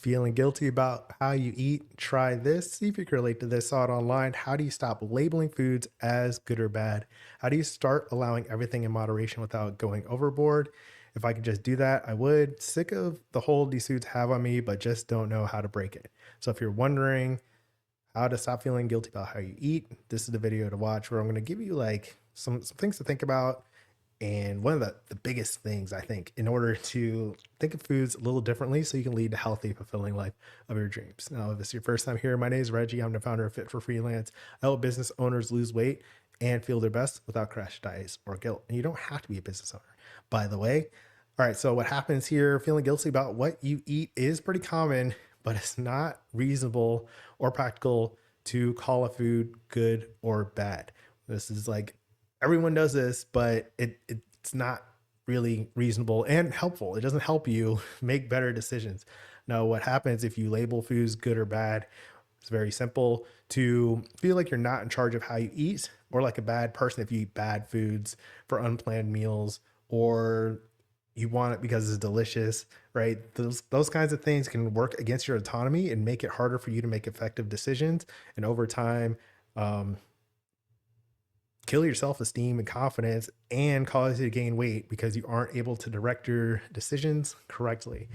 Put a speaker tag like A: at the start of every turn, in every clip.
A: Feeling guilty about how you eat? Try this. See if you can relate to this. Saw it online. How do you stop labeling foods as good or bad? How do you start allowing everything in moderation without going overboard? If I could just do that, I would. Sick of the hold these foods have on me, but just don't know how to break it. So if you're wondering how to stop feeling guilty about how you eat, this is the video to watch where I'm going to give you like some things to think about. And one of the biggest things I think in order to think of foods a little differently so you can lead a healthy, fulfilling life of your dreams. Now, if this is your first time here, my name is Reggie. I'm the founder of Fit for Freelance. I help business owners lose weight and feel their best without crash diets or guilt. And you don't have to be a business owner, by the way. All right, so what happens here, feeling guilty about what you eat is pretty common, but it's not reasonable or practical to call a food good or bad. This is like everyone does this, but it's not really reasonable and helpful. It doesn't help you make better decisions. Now, what happens if you label foods good or bad? It's very simple to feel like you're not in charge of how you eat, or like a bad person if you eat bad foods for unplanned meals, or you want it because it's delicious, right? Those kinds of things can work against your autonomy and make it harder for you to make effective decisions. And over time, um, kill your self-esteem and confidence and cause you to gain weight because you aren't able to direct your decisions correctly.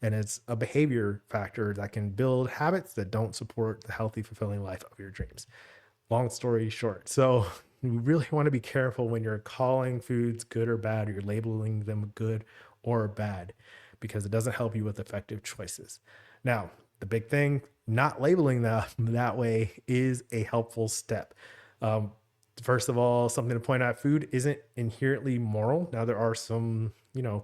A: And it's a behavior factor that can build habits that don't support the healthy, fulfilling life of your dreams. Long story short. So you really want to be careful when you're calling foods good or bad, or you're labeling them good or bad, because it doesn't help you with effective choices. Now, the big thing, not labeling that way is a helpful step. Um, First of all, something to point out, food isn't inherently moral. Now, there are some,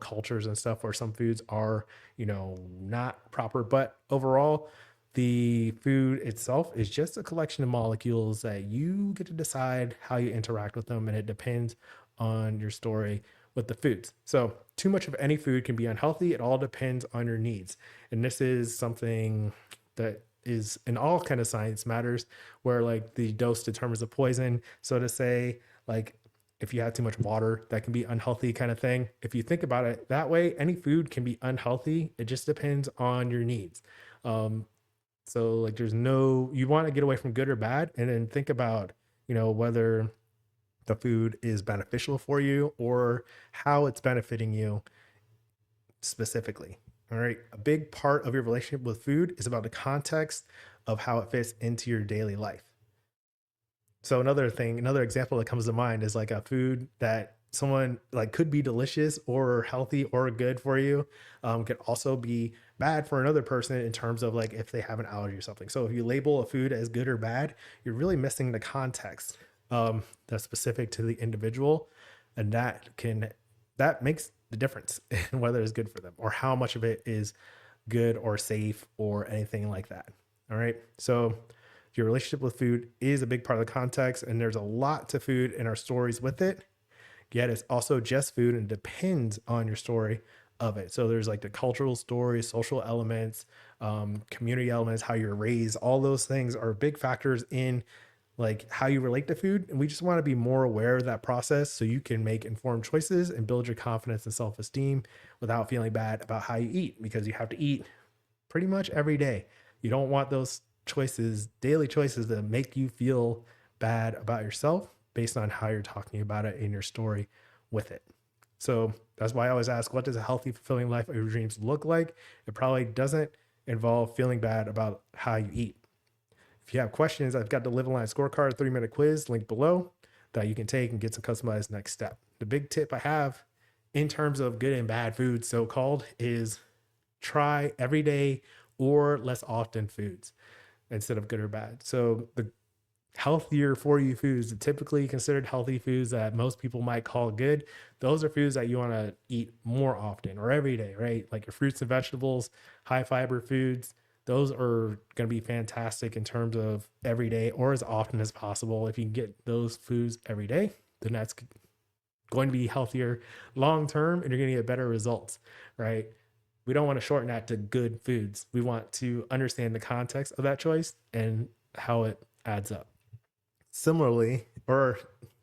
A: cultures and stuff where some foods are, not proper, but overall, the food itself is just a collection of molecules that you get to decide how you interact with them, and it depends on your story with the foods. So, too much of any food can be unhealthy. It all depends on your needs. And this is something that is in all kind of science matters, where like the dose determines the poison. So to say, like, if you have too much water, that can be unhealthy kind of thing. If you think about it that way, any food can be unhealthy. It just depends on your needs. Um, so like you want to get away from good or bad, and then think about, whether the food is beneficial for you or how it's benefiting you specifically. All right. A big part of your relationship with food is about the context of how it fits into your daily life. So another example that comes to mind is like a food that someone like could be delicious or healthy or good for you, could also be bad for another person in terms of like if they have an allergy or something. So if you label a food as good or bad, you're really missing the context, that's specific to the individual, and that makes the difference in whether it's good for them or how much of it is good or safe or anything like that. All right. So your relationship with food is a big part of the context, and there's a lot to food in our stories with it. Yet it's also just food and depends on your story of it. So there's like the cultural story, social elements, community elements, how you're raised. All those things are big factors in like how you relate to food. And we just want to be more aware of that process so you can make informed choices and build your confidence and self-esteem without feeling bad about how you eat, because you have to eat pretty much every day. You don't want those choices, daily choices, that make you feel bad about yourself based on how you're talking about it in your story with it. So that's why I always ask, what does a healthy, fulfilling life of your dreams look like? It probably doesn't involve feeling bad about how you eat. If you have questions, I've got the Live Aligned Scorecard 3-minute quiz linked below that you can take and get some customized next step. The big tip I have in terms of good and bad foods, so called, is try everyday or less often foods instead of good or bad. So the healthier for you foods, the typically considered healthy foods that most people might call good, those are foods that you want to eat more often or every day, right? Like your fruits and vegetables, high fiber foods. Those are going to be fantastic in terms of every day or as often as possible. If you can get those foods every day, then that's going to be healthier long term, and you're going to get better results, right? We don't want to shorten that to good foods. We want to understand the context of that choice and how it adds up. Similarly, or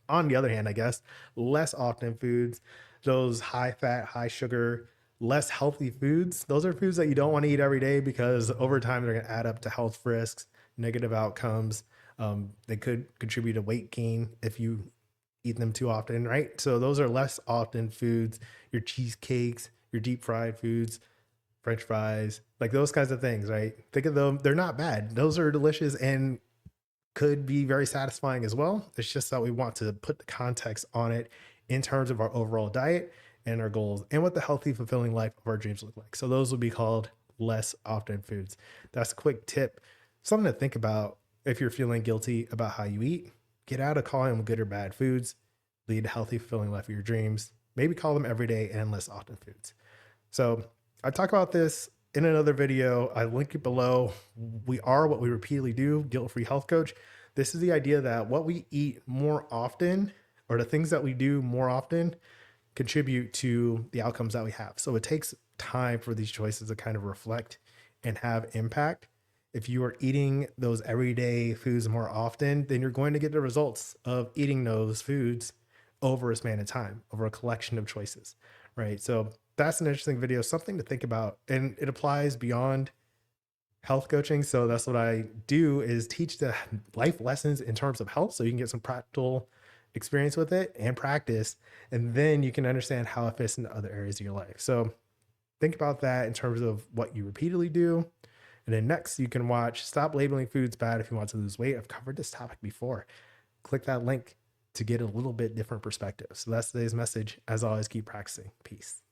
A: on the other hand, I guess, less often foods, those high fat, high sugar, less healthy foods, those are foods that you don't want to eat every day because over time they're going to add up to health risks, negative outcomes. They could contribute to weight gain if you eat them too often, right? So those are less often foods, your cheesecakes, your deep fried foods, French fries, like those kinds of things, right? Think of them, they're not bad. Those are delicious and could be very satisfying as well. It's just that we want to put the context on it in terms of our overall diet and our goals and what the healthy, fulfilling life of our dreams look like. So those would be called less often foods. That's a quick tip, something to think about if you're feeling guilty about how you eat. Get out of calling them good or bad foods. Lead a healthy, fulfilling life of your dreams. Maybe call them everyday and less often foods. So I talk about this in another video. I link it below. We are what we repeatedly do, guilt-free health coach. This is the idea that what we eat more often, or the things that we do more often, contribute to the outcomes that we have. So it takes time for these choices to kind of reflect and have impact. If you are eating those everyday foods more often, then you're going to get the results of eating those foods over a span of time, over a collection of choices, right? So that's an interesting video, something to think about. And it applies beyond health coaching. So that's what I do, is teach the life lessons in terms of health so you can get some practical experience with it and practice, and then you can understand how it fits into other areas of your life. So think about that in terms of what you repeatedly do. And then next you can watch Stop Labeling Foods Bad If You Want to Lose Weight. I've covered this topic before. Click that link to get a little bit different perspective. So that's today's message. As always, keep practicing. Peace.